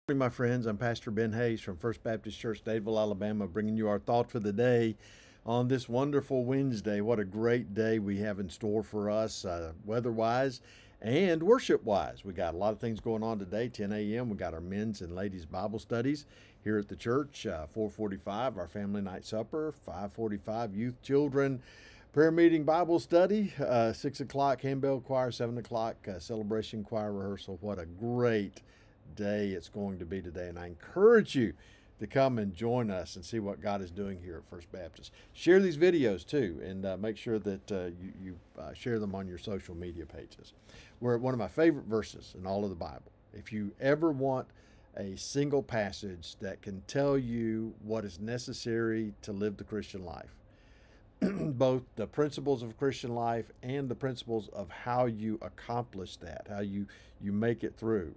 Good morning, my friends. I'm Pastor Ben Hayes from First Baptist Church, Dadeville, Alabama, bringing you our thought for the day on this wonderful Wednesday. What a great day we have in store for us, weather-wise and worship-wise. We got a lot of things going on today. 10 a.m. We got our men's and ladies' Bible studies here at the church. 4:45, our family night supper. 5:45, youth, children, prayer meeting, Bible study. 6 o'clock, handbell choir. 7 o'clock, celebration choir rehearsal. What a great day it's going to be today, and I encourage you to come and join us and see what God is doing here at First Baptist. Share these videos too, and make sure that you share them on your social media pages. We're at one of my favorite verses in all of the Bible. If you ever want a single passage that can tell you what is necessary to live the Christian life, both the principles of Christian life and the principles of how you accomplish that, how you make it through,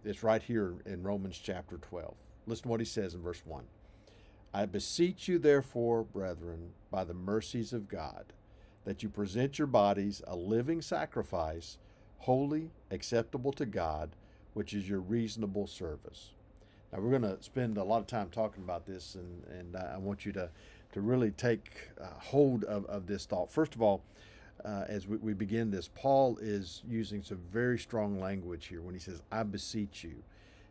it's right here in Romans chapter 12. Listen to what he says in verse 1. I beseech you, therefore, brethren, by the mercies of God, that you present your bodies a living sacrifice, holy, acceptable to God, which is your reasonable service. Now, we're going to spend a lot of time talking about this, and I want you to really take hold of this thought. First of all, as we begin this, Paul is using some very strong language here when he says, I beseech you.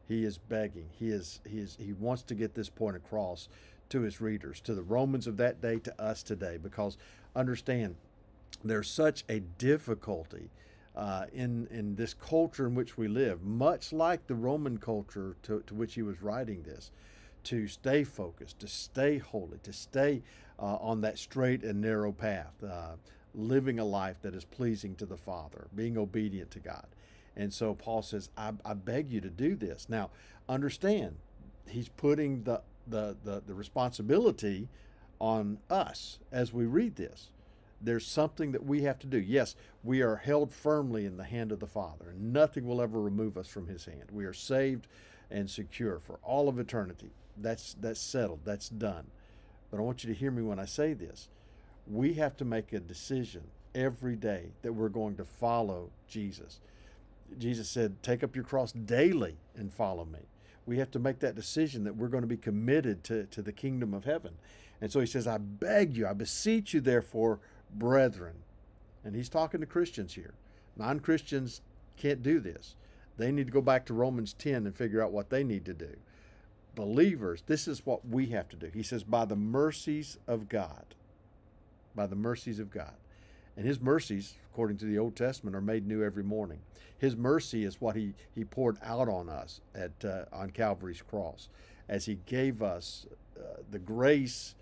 He is begging. He wants to get this point across to his readers, to the Romans of that day, to us today, because understand, there's such a difficulty in this culture in which we live, much like the Roman culture to which he was writing this, to stay focused, to stay holy, to stay on that straight and narrow path, living a life that is pleasing to the Father, being obedient to God. And so Paul says, I beg you to do this. Now, understand, he's putting the responsibility on us as we read this. There's something that we have to do. Yes, we are held firmly in the hand of the Father, and nothing will ever remove us from his hand. We are saved and secure for all of eternity. That's settled. That's done. But I want you to hear me when I say this. We have to make a decision every day that we're going to follow Jesus. Jesus said, take up your cross daily and follow me. We have to make that decision that we're going to be committed to the kingdom of heaven. And so he says, I beg you, I beseech you, therefore, brethren. And he's talking to Christians here. Non-Christians can't do this. They need to go back to Romans 10 and figure out what they need to do. Believers, this is what we have to do. He says, by the mercies of God. By the mercies of God. And his mercies, according to the Old Testament, are made new every morning. His mercy is what he poured out on us on Calvary's cross, as he gave us the grace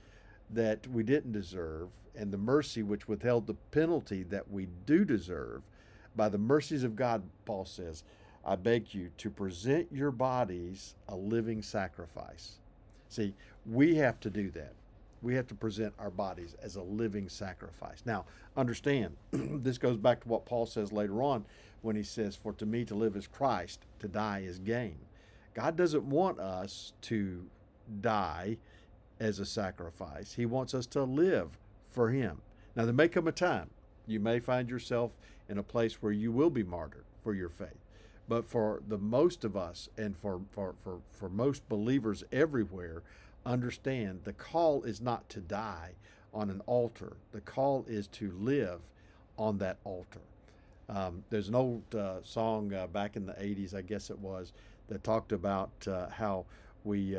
that we didn't deserve, and the mercy which withheld the penalty that we do deserve. By the mercies of God, Paul says, I beg you to present your bodies a living sacrifice. See, we have to do that. We have to present our bodies as a living sacrifice. Now, understand, this goes back to what Paul says later on when he says, for to me to live is Christ, to die is gain. God doesn't want us to die as a sacrifice. He wants us to live for him. Now, there may come a time you may find yourself in a place where you will be martyred for your faith. But for the most of us, and for most believers everywhere, understand the call is not to die on an altar. The call is to live on that altar. There's an old song back in the 80s, I guess it was, that talked about how we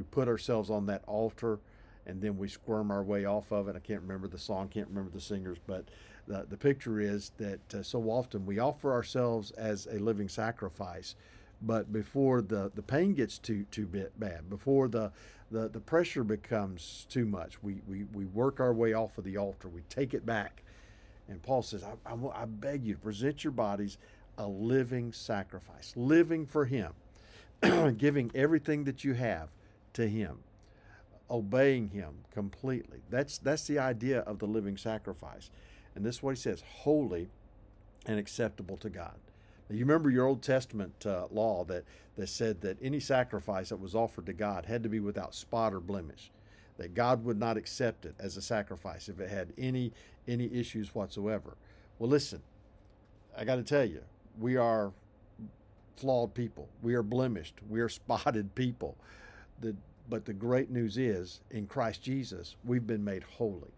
put ourselves on that altar and then we squirm our way off of it. I can't remember the song, can't remember the singers, but the picture is that so often we offer ourselves as a living sacrifice, but before the pain gets too bad, before the pressure becomes too much, we work our way off of the altar. We take it back. And Paul says, I beg you to present your bodies a living sacrifice, living for him, giving everything that you have to him, obeying him completely. That's the idea of the living sacrifice. And this is what he says, holy and acceptable to God. Now, you remember your Old Testament law that said that any sacrifice that was offered to God had to be without spot or blemish, that God would not accept it as a sacrifice if it had any issues whatsoever. Well, listen, I got to tell you, we are flawed people. We are blemished. We are spotted people. But the great news is, in Christ Jesus, we've been made holy.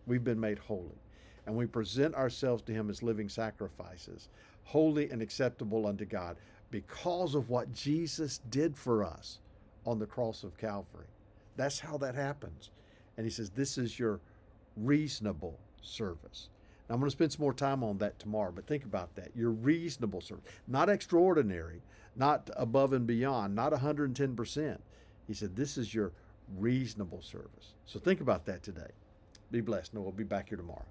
We've been made holy. And we present ourselves to him as living sacrifices, holy and acceptable unto God, because of what Jesus did for us on the cross of Calvary. That's how that happens. And he says, this is your reasonable service. Now, I'm going to spend some more time on that tomorrow, but think about that. Your reasonable service, not extraordinary, not above and beyond, not 110%. He said, this is your reasonable service. So think about that today. Be blessed. And we'll be back here tomorrow.